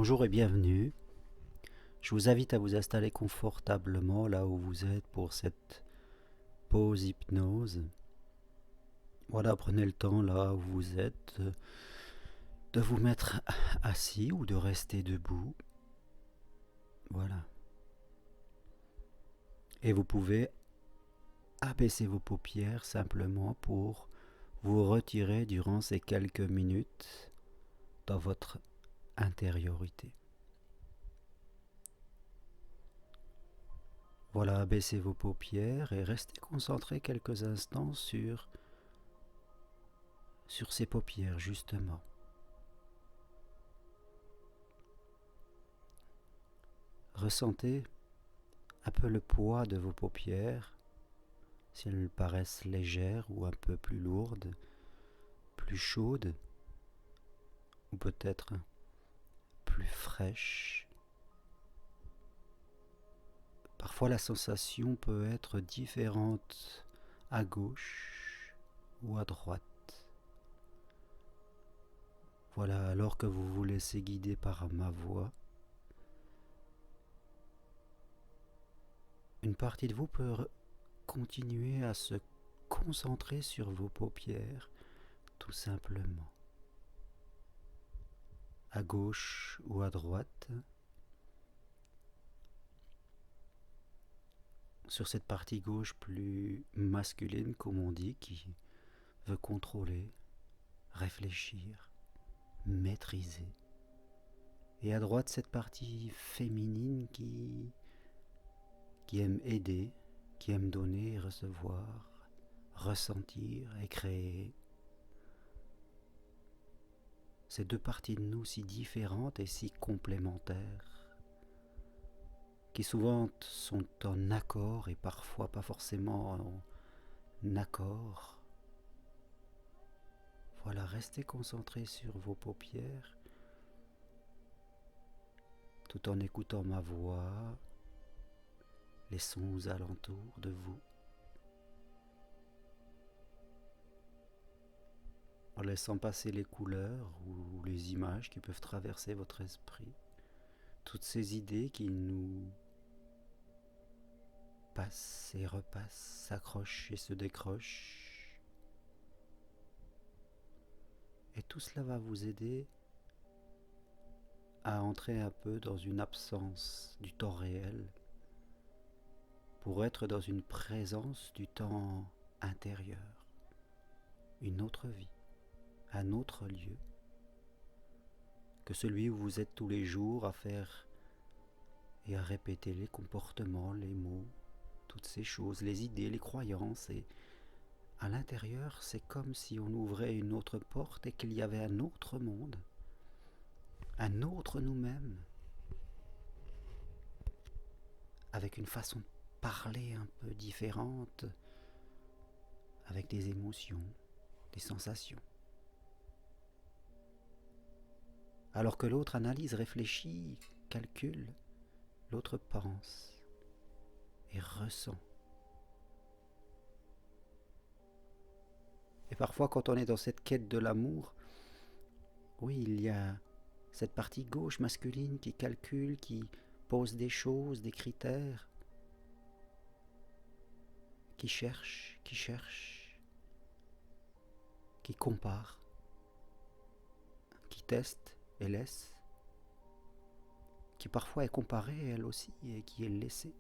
Bonjour et bienvenue. Je vous invite à vous installer confortablement là où vous êtes pour cette pause hypnose. Voilà, prenez le temps là où vous êtes de vous mettre assis ou de rester debout. Voilà. Et vous pouvez abaisser vos paupières simplement pour vous retirer durant ces quelques minutes dans votre intériorité. Voilà, abaissez vos paupières et restez concentré quelques instants sur ces paupières justement. Ressentez un peu le poids de vos paupières, si elles paraissent légères ou un peu plus lourdes, plus chaudes, ou peut-être plus fraîches. Parfois la sensation peut être différente à gauche ou à droite. Voilà, alors que vous vous laissez guider par ma voix, une partie de vous peut continuer à se concentrer sur vos paupières, tout simplement. À gauche ou à droite, sur cette partie gauche plus masculine, comme on dit, qui veut contrôler, réfléchir, maîtriser. Et à droite, cette partie féminine qui aime aider, qui aime donner et recevoir, ressentir et créer. Ces deux parties de nous si différentes et si complémentaires, qui souvent sont en accord et parfois pas forcément en accord. Voilà, restez concentrés sur vos paupières tout en écoutant ma voix, les sons aux alentours de vous, en laissant passer les couleurs ou les images qui peuvent traverser votre esprit, toutes ces idées qui nous passent et repassent, s'accrochent et se décrochent. Et tout cela va vous aider à entrer un peu dans une absence du temps réel pour être dans une présence du temps intérieur, une autre vie, un autre lieu que celui où vous êtes tous les jours à faire et à répéter les comportements, les mots, toutes ces choses, les idées, les croyances. Et à l'intérieur, c'est comme si on ouvrait une autre porte et qu'il y avait un autre monde, un autre nous-mêmes, avec une façon de parler un peu différente, avec des émotions, des sensations. Alors que l'autre analyse, réfléchit, calcule, l'autre pense et ressent. Et parfois, quand on est dans cette quête de l'amour, oui, il y a cette partie gauche masculine qui calcule, qui pose des choses, des critères, qui cherche, qui compare, qui teste et laisse, qui parfois est comparée elle aussi et qui est laissée.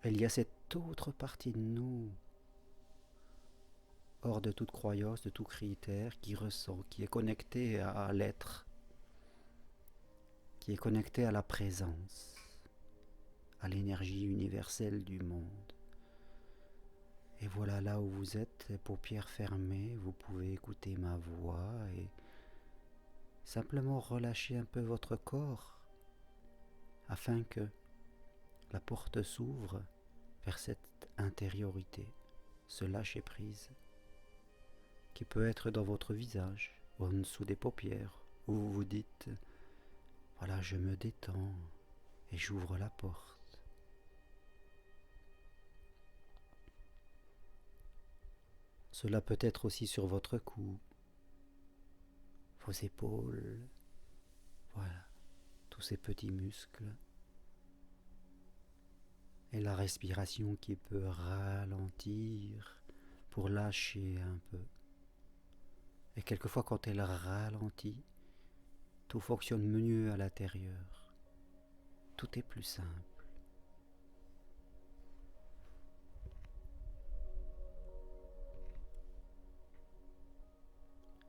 Il y a cette autre partie de nous, hors de toute croyance, de tout critère, qui ressent, qui est connectée à l'être, qui est connectée à la présence, à l'énergie universelle du monde. Et voilà, là où vous êtes, les paupières fermées, vous pouvez écouter ma voix et simplement relâcher un peu votre corps afin que la porte s'ouvre vers cette intériorité, ce lâcher prise qui peut être dans votre visage ou en dessous des paupières, où vous vous dites voilà, je me détends et j'ouvre la porte. Cela peut être aussi sur votre cou, vos épaules, Voilà, tous ces petits muscles. Et la respiration qui peut ralentir pour lâcher un peu. Et quelquefois quand elle ralentit, tout fonctionne mieux à l'intérieur. Tout est plus simple.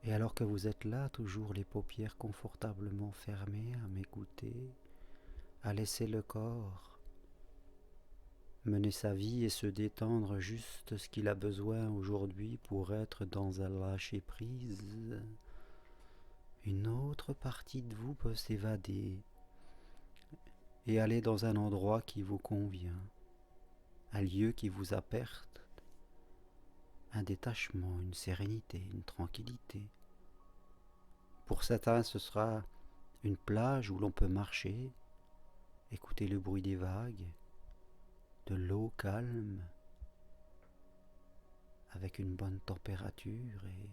Et alors que vous êtes là, toujours les paupières confortablement fermées, à m'écouter, à laisser le corps mener sa vie et se détendre juste ce qu'il a besoin aujourd'hui pour être dans un lâcher-prise, une autre partie de vous peut s'évader et aller dans un endroit qui vous convient, un lieu qui vous apporte un détachement, une sérénité, une tranquillité. Pour certains, ce sera une plage où l'on peut marcher, écouter le bruit des vagues, de l'eau calme, avec une bonne température et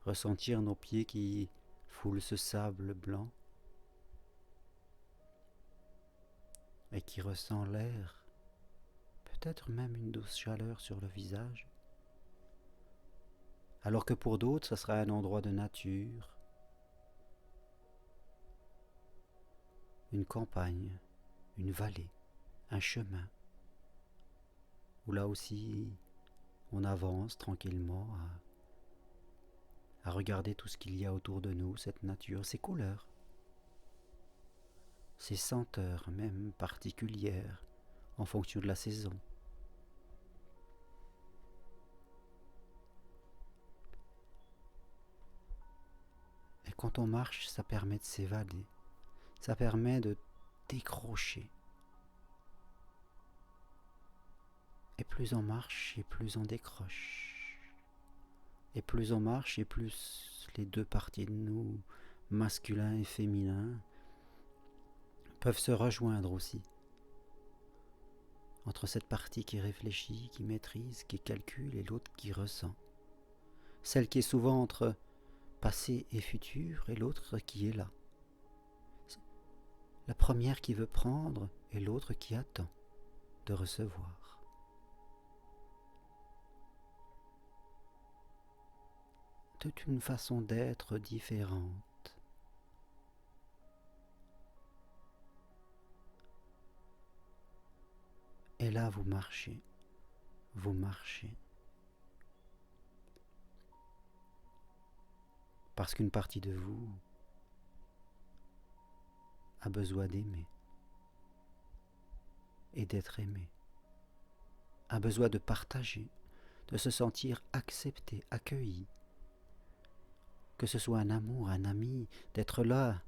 ressentir nos pieds qui foulent ce sable blanc et qui ressent l'air, peut-être même une douce chaleur sur le visage. Alors que pour d'autres, ce sera un endroit de nature, une campagne, une vallée, un chemin, où là aussi on avance tranquillement à regarder tout ce qu'il y a autour de nous, cette nature, ces couleurs, ces senteurs même particulières en fonction de la saison. Et quand on marche, ça permet de s'évader, ça permet de décrocher. Et plus on marche, et plus on décroche. Et plus on marche, et plus les deux parties de nous, masculin et féminin, peuvent se rejoindre aussi. Entre cette partie qui réfléchit, qui maîtrise, qui calcule, et l'autre qui ressent. Celle qui est souvent entre passé et futur, et l'autre qui est là. La première qui veut prendre, et l'autre qui attend de recevoir. Toute une façon d'être différente. Et là, vous marchez, vous marchez. Parce qu'une partie de vous a besoin d'aimer et d'être aimé, a besoin de partager, de se sentir accepté, accueilli, que ce soit un amour, un ami, d'être là,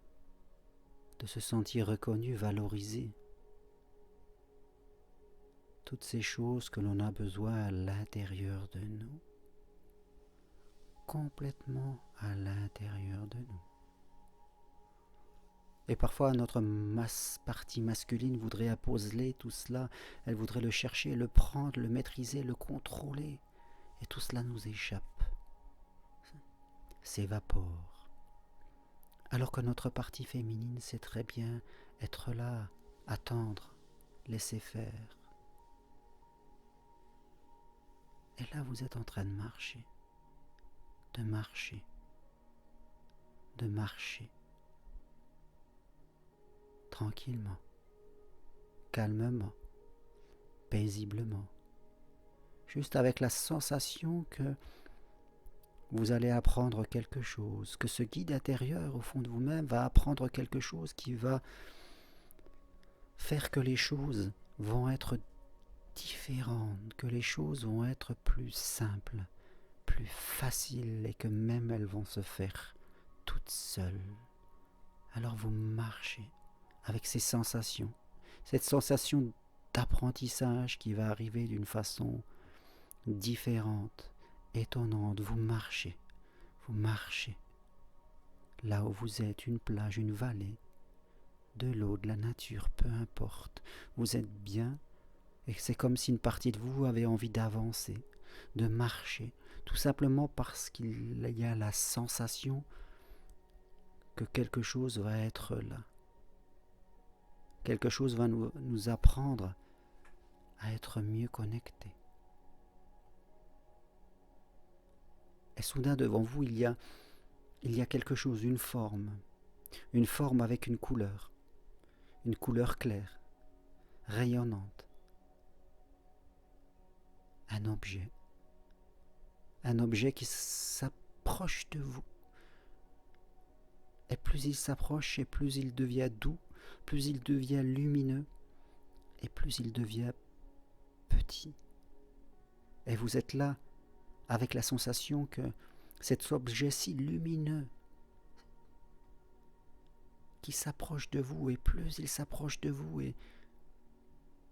de se sentir reconnu, valorisé. Toutes ces choses que l'on a besoin à l'intérieur de nous, complètement à l'intérieur de nous. Et parfois notre partie masculine voudrait imposer tout cela, elle voudrait le chercher, le prendre, le maîtriser, le contrôler, et tout cela nous échappe, s'évapore. Alors que notre partie féminine sait très bien être là, attendre, laisser faire. Et là vous êtes en train de marcher, de marcher, de marcher. Tranquillement, calmement, paisiblement, juste avec la sensation que vous allez apprendre quelque chose, que ce guide intérieur au fond de vous-même va apprendre quelque chose qui va faire que les choses vont être différentes, que les choses vont être plus simples, plus faciles et que même elles vont se faire toutes seules. Alors vous marchez avec ces sensations, cette sensation d'apprentissage qui va arriver d'une façon différente, étonnante. Vous marchez, là où vous êtes, une plage, une vallée, de l'eau, de la nature, peu importe. Vous êtes bien et c'est comme si une partie de vous avait envie d'avancer, de marcher, tout simplement parce qu'il y a la sensation que quelque chose va être là. Quelque chose va nous apprendre à être mieux connectés. Et soudain devant vous, il y a quelque chose, une forme avec une couleur claire, rayonnante, un objet qui s'approche de vous. Et plus il s'approche, et plus il devient doux, plus il devient lumineux, et plus il devient petit. Et vous êtes là avec la sensation que cet objet si lumineux qui s'approche de vous, et plus il s'approche de vous, et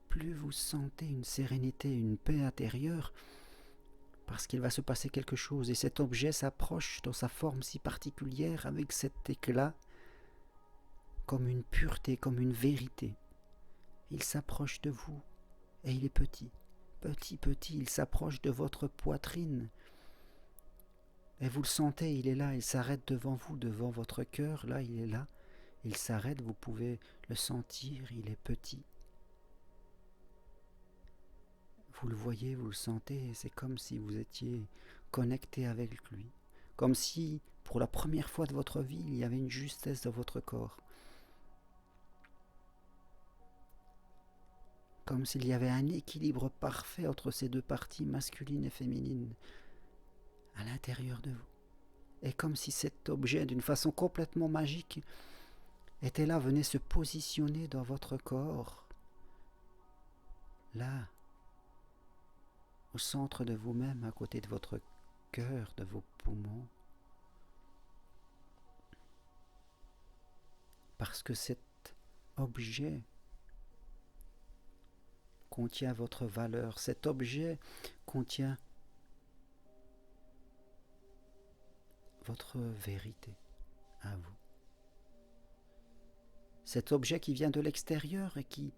plus vous sentez une sérénité, une paix intérieure, parce qu'il va se passer quelque chose, et cet objet s'approche dans sa forme si particulière, avec cet éclat, comme une pureté, comme une vérité. Il s'approche de vous, et il est petit, il s'approche de votre poitrine, et vous le sentez, il est là, il s'arrête devant vous, devant votre cœur, là, il est là, il s'arrête, vous pouvez le sentir, il est petit. Vous le voyez, vous le sentez, c'est comme si vous étiez connecté avec lui. Comme si, pour la première fois de votre vie, il y avait une justesse dans votre corps. Comme s'il y avait un équilibre parfait entre ces deux parties, masculine et féminine, à l'intérieur de vous. Et comme si cet objet, d'une façon complètement magique, était là, venait se positionner dans votre corps, là, au centre de vous-même, à côté de votre cœur, de vos poumons. Parce que cet objet contient votre valeur, cet objet contient votre vérité à vous. Cet objet qui vient de l'extérieur et qui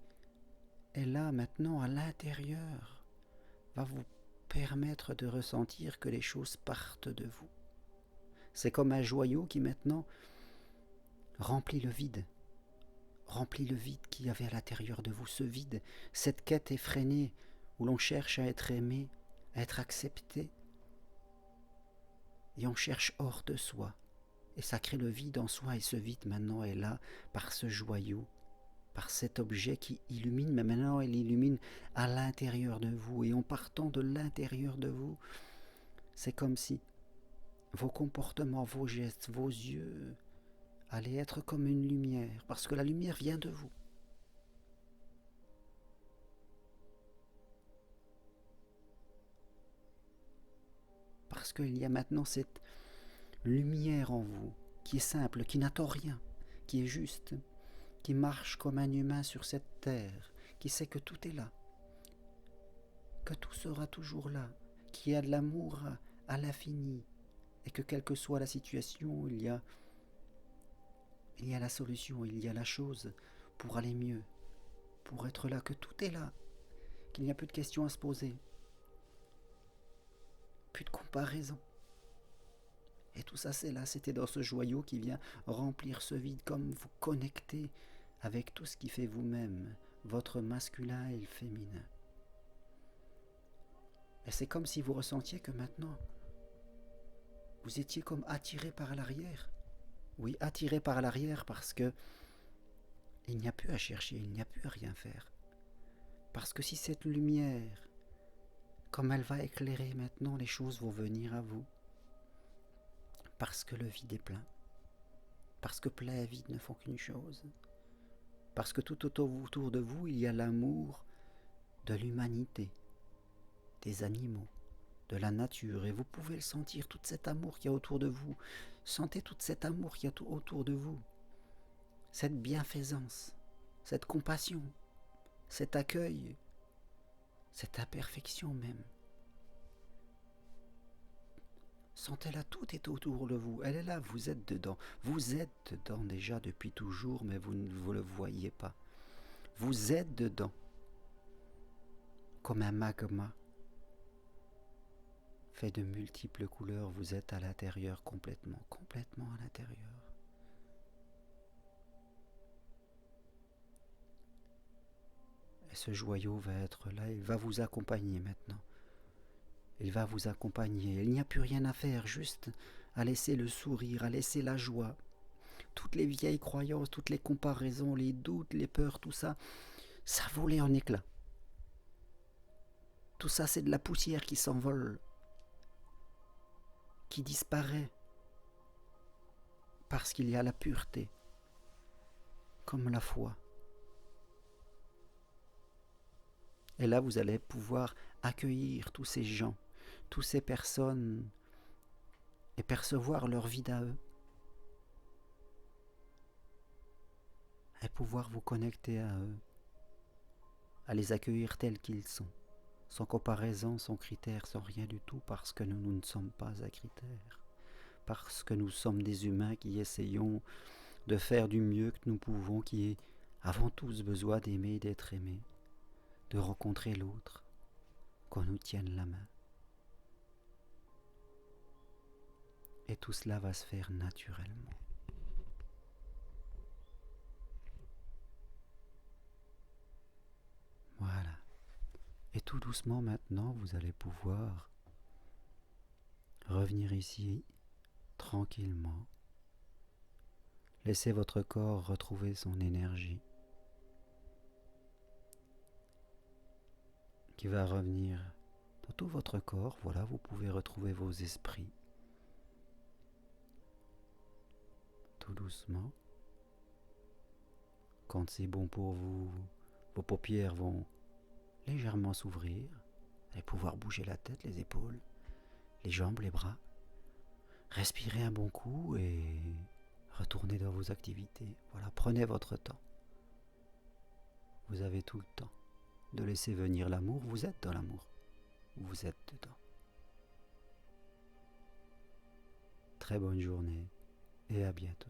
est là maintenant à l'intérieur va vous permettre de ressentir que les choses partent de vous. C'est comme un joyau qui maintenant remplit le vide qu'il y avait à l'intérieur de vous, ce vide, cette quête effrénée où l'on cherche à être aimé, à être accepté, et on cherche hors de soi, et ça crée le vide en soi, et ce vide maintenant est là par ce joyau, par cet objet qui illumine, mais maintenant il illumine à l'intérieur de vous, et en partant de l'intérieur de vous, c'est comme si vos comportements, vos gestes, vos yeux allaient être comme une lumière, parce que la lumière vient de vous. Parce qu'il y a maintenant cette lumière en vous, qui est simple, qui n'attend rien, qui est juste, qui marche comme un humain sur cette terre, qui sait que tout est là, que tout sera toujours là, qui a de l'amour à l'infini, et que quelle que soit la situation, il y a la solution, il y a la chose pour aller mieux, pour être là, que tout est là, qu'il n'y a plus de questions à se poser, plus de comparaison. Et tout ça, c'est là, c'était dans ce joyau qui vient remplir ce vide, comme vous connecter avec tout ce qui fait vous-même, votre masculin et le féminin. Et c'est comme si vous ressentiez que maintenant, vous étiez comme attiré par l'arrière. Oui, attiré par l'arrière parce que il n'y a plus à chercher, il n'y a plus à rien faire. Parce que si cette lumière, comme elle va éclairer maintenant, les choses vont venir à vous. Parce que le vide est plein. Parce que plein et vide ne font qu'une chose. Parce que tout autour de vous, il y a l'amour de l'humanité, des animaux, de la nature. Et vous pouvez le sentir, tout cet amour qu'il y a autour de vous. Sentez tout cet amour qu'il y a autour de vous. Cette bienfaisance, cette compassion, cet accueil, cette imperfection même. Sentez-la, tout est autour de vous. Elle est là, vous êtes dedans. Vous êtes dedans déjà depuis toujours, mais vous ne le voyez pas. Vous êtes dedans, comme un magma fait de multiples couleurs. Vous êtes à l'intérieur complètement à l'intérieur. Et ce joyau va être là, il va vous accompagner maintenant. Il va vous accompagner. Il n'y a plus rien à faire, juste à laisser le sourire, à laisser la joie. Toutes les vieilles croyances, toutes les comparaisons, les doutes, les peurs, tout ça, ça volait en éclats. Tout ça, c'est de la poussière qui s'envole, qui disparaît, parce qu'il y a la pureté, comme la foi. Et là, vous allez pouvoir accueillir tous ces gens, toutes ces personnes, et percevoir leur vie à eux. Et pouvoir vous connecter à eux, à les accueillir tels qu'ils sont, sans comparaison, sans critères, sans rien du tout, parce que nous ne sommes pas à critères, parce que nous sommes des humains qui essayons de faire du mieux que nous pouvons, qui avons tous besoin d'aimer et d'être aimés, de rencontrer l'autre, qu'on nous tienne la main. Et tout cela va se faire naturellement. Voilà. Et tout doucement maintenant, vous allez pouvoir revenir ici, tranquillement. Laissez votre corps retrouver son énergie, qui va revenir dans tout votre corps. Voilà, vous pouvez retrouver vos esprits. Tout doucement. Quand c'est bon pour vous, vos paupières vont légèrement s'ouvrir. Vous allez pouvoir bouger la tête, les épaules, les jambes, les bras. Respirez un bon coup et retournez dans vos activités. Voilà, prenez votre temps. Vous avez tout le temps de laisser venir l'amour. Vous êtes dans l'amour. Vous êtes dedans. Très bonne journée et à bientôt.